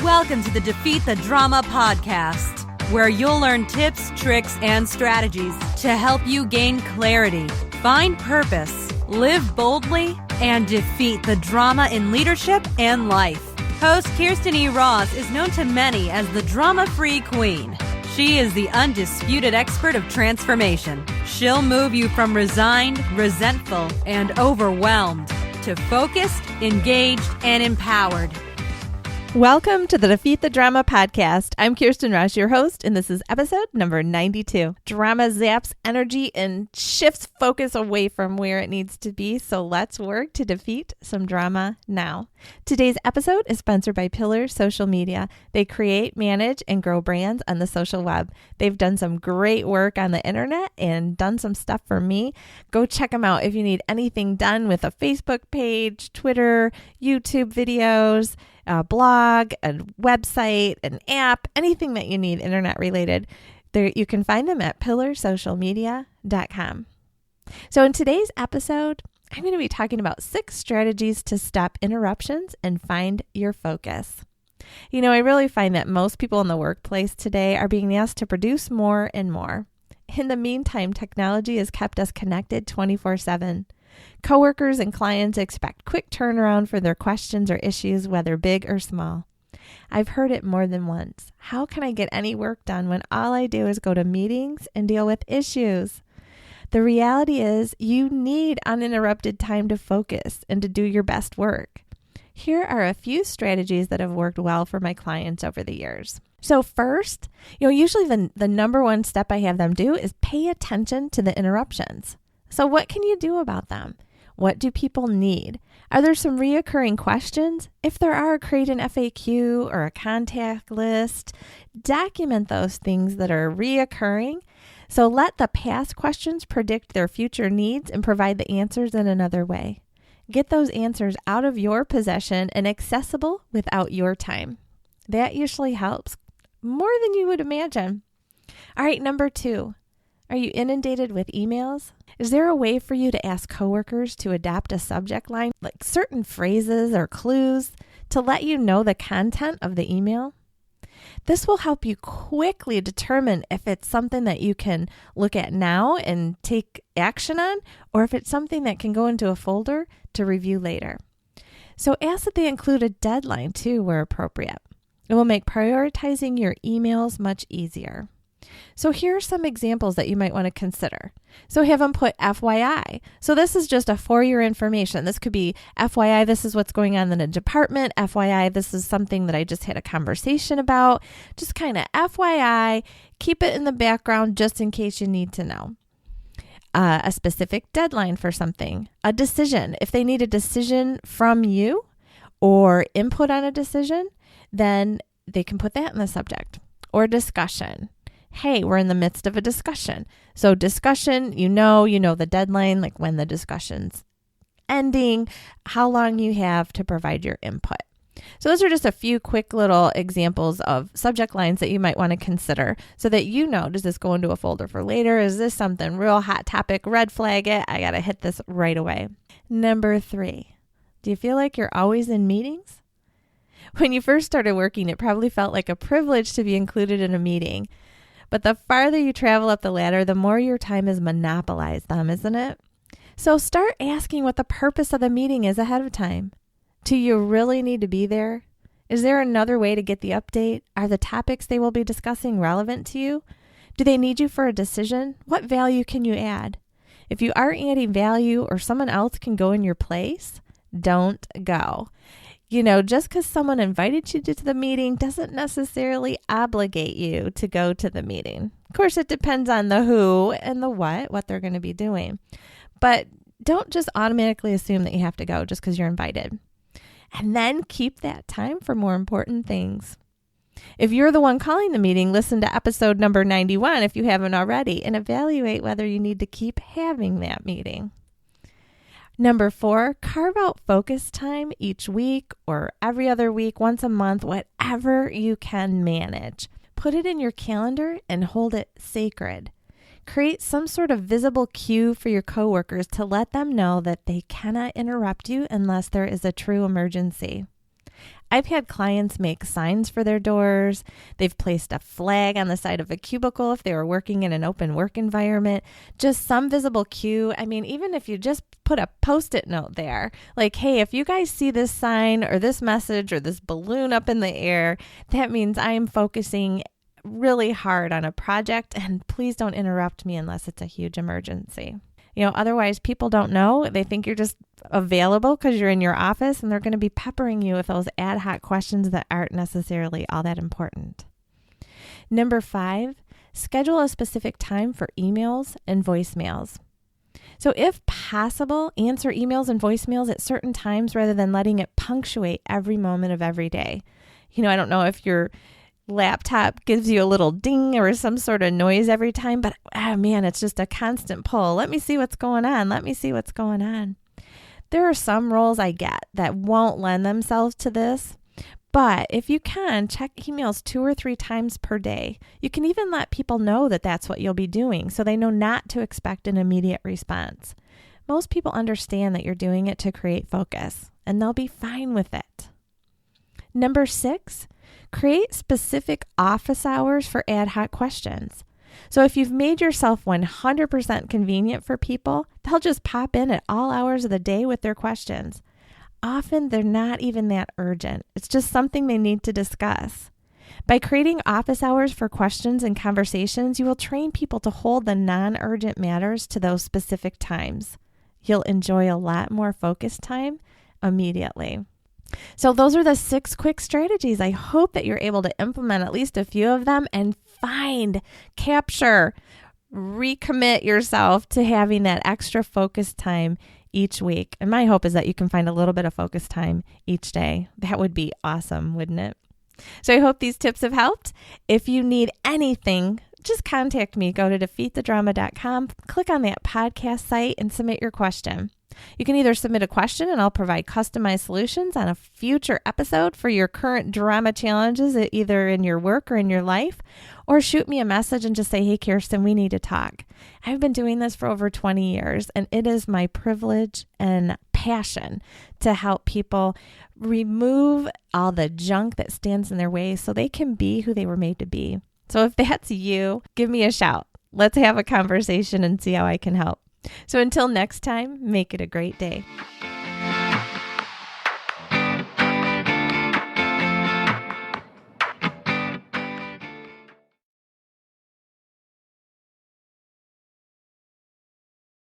Welcome to the Defeat the Drama podcast, where you'll learn tips, tricks, and strategies to help you gain clarity, find purpose, live boldly, and defeat the drama in leadership and life. Host Kirsten E. Ross is known to many as the drama-free queen. She is the undisputed expert of transformation. She'll move you from resigned, resentful, and overwhelmed to focused, engaged, and empowered. Welcome to the Defeat the Drama podcast. I'm Kirsten Rush, your host, and this is episode number 92. Drama zaps energy and shifts focus away from where it needs to be, so let's work to defeat some drama now. Today's episode is sponsored by Pillar Social Media. They create, manage, and grow brands on the social web. They've done some great work on the internet and done some stuff for me. Go check them out if you need anything done with a Facebook page, Twitter, YouTube videos, a blog, a website, an app, anything that you need internet related. There, you can find them at pillarsocialmedia.com. So in today's episode, I'm going to be talking about 6 strategies to stop interruptions and find your focus. You know, I really find that most people in the workplace today are being asked to produce more and more. In the meantime, technology has kept us connected 24/7. Coworkers and clients expect quick turnaround for their questions or issues, whether big or small. I've heard it more than once. How can I get any work done when all I do is go to meetings and deal with issues? The reality is you need uninterrupted time to focus and to do your best work. Here are a few strategies that have worked well for my clients over the years. So first, usually the number one step I have them do is pay attention to the interruptions. So what can you do about them? What do people need? Are there some reoccurring questions? If there are, create an FAQ or a contact list. Document those things that are reoccurring. So let the past questions predict their future needs and provide the answers in another way. Get those answers out of your possession and accessible without your time. That usually helps more than you would imagine. All right, number 2. Are you inundated with emails? Is there a way for you to ask coworkers to adapt a subject line, like certain phrases or clues, to let you know the content of the email? This will help you quickly determine if it's something that you can look at now and take action on, or if it's something that can go into a folder to review later. So ask that they include a deadline too, where appropriate. It will make prioritizing your emails much easier. So here are some examples that you might want to consider. So have them put FYI. So this is just for your information. This could be FYI, this is what's going on in the department. FYI, this is something that I just had a conversation about. Just kind of FYI, keep it in the background just in case you need to know. A specific deadline for something. A decision. If they need a decision from you or input on a decision, then they can put that in the subject. Or discussion. Hey, we're in the midst of a discussion. So discussion, you know the deadline, like when the discussion's ending, how long you have to provide your input. So those are just a few quick little examples of subject lines that you might want to consider so that you know, does this go into a folder for later? Is this something real hot topic? Red flag it. I got to hit this right away. Number 3, do you feel like you're always in meetings? When you first started working, it probably felt like a privilege to be included in a meeting. But the farther you travel up the ladder, the more your time is monopolized them, isn't it? So start asking what the purpose of the meeting is ahead of time. Do you really need to be there? Is there another way to get the update? Are the topics they will be discussing relevant to you? Do they need you for a decision? What value can you add? If you aren't adding value or someone else can go in your place, don't go. Just because someone invited you to the meeting doesn't necessarily obligate you to go to the meeting. Of course, it depends on the who and the what they're going to be doing. But don't just automatically assume that you have to go just because you're invited. And then keep that time for more important things. If you're the one calling the meeting, listen to episode number 91 if you haven't already, and evaluate whether you need to keep having that meeting. Number 4, carve out focus time each week or every other week, once a month, whatever you can manage. Put it in your calendar and hold it sacred. Create some sort of visible cue for your coworkers to let them know that they cannot interrupt you unless there is a true emergency. I've had clients make signs for their doors. They've placed a flag on the side of a cubicle if they were working in an open work environment, just some visible cue. I mean, even if you just put a Post-it note there, like, hey, if you guys see this sign or this message or this balloon up in the air, that means I am focusing really hard on a project, and please don't interrupt me unless it's a huge emergency. Otherwise people don't know. They think you're just available because you're in your office, and they're going to be peppering you with those ad hoc questions that aren't necessarily all that important. Number 5, schedule a specific time for emails and voicemails. So if possible, answer emails and voicemails at certain times rather than letting it punctuate every moment of every day. I don't know if your laptop gives you a little ding or some sort of noise every time, but it's just a constant pull. Let me see what's going on. There are some roles I get that won't lend themselves to this, but if you can, check emails 2 or 3 times per day. You can even let people know that that's what you'll be doing, so they know not to expect an immediate response. Most people understand that you're doing it to create focus, and they'll be fine with it. Number 6, create specific office hours for ad hoc questions. So if you've made yourself 100% convenient for people, they'll just pop in at all hours of the day with their questions. Often they're not even that urgent. It's just something they need to discuss. By creating office hours for questions and conversations, you will train people to hold the non-urgent matters to those specific times. You'll enjoy a lot more focused time immediately. So those are the 6 quick strategies. I hope that you're able to implement at least a few of them and capture, recommit yourself to having that extra focus time each week. And my hope is that you can find a little bit of focus time each day. That would be awesome, wouldn't it? So I hope these tips have helped. If you need anything, just contact me. Go to defeatthedrama.com, click on that podcast site, and submit your question. You can either submit a question and I'll provide customized solutions on a future episode for your current drama challenges, either in your work or in your life, or shoot me a message and just say, hey, Kirsten, we need to talk. I've been doing this for over 20 years, and it is my privilege and passion to help people remove all the junk that stands in their way so they can be who they were made to be. So if that's you, give me a shout. Let's have a conversation and see how I can help. So until next time, make it a great day.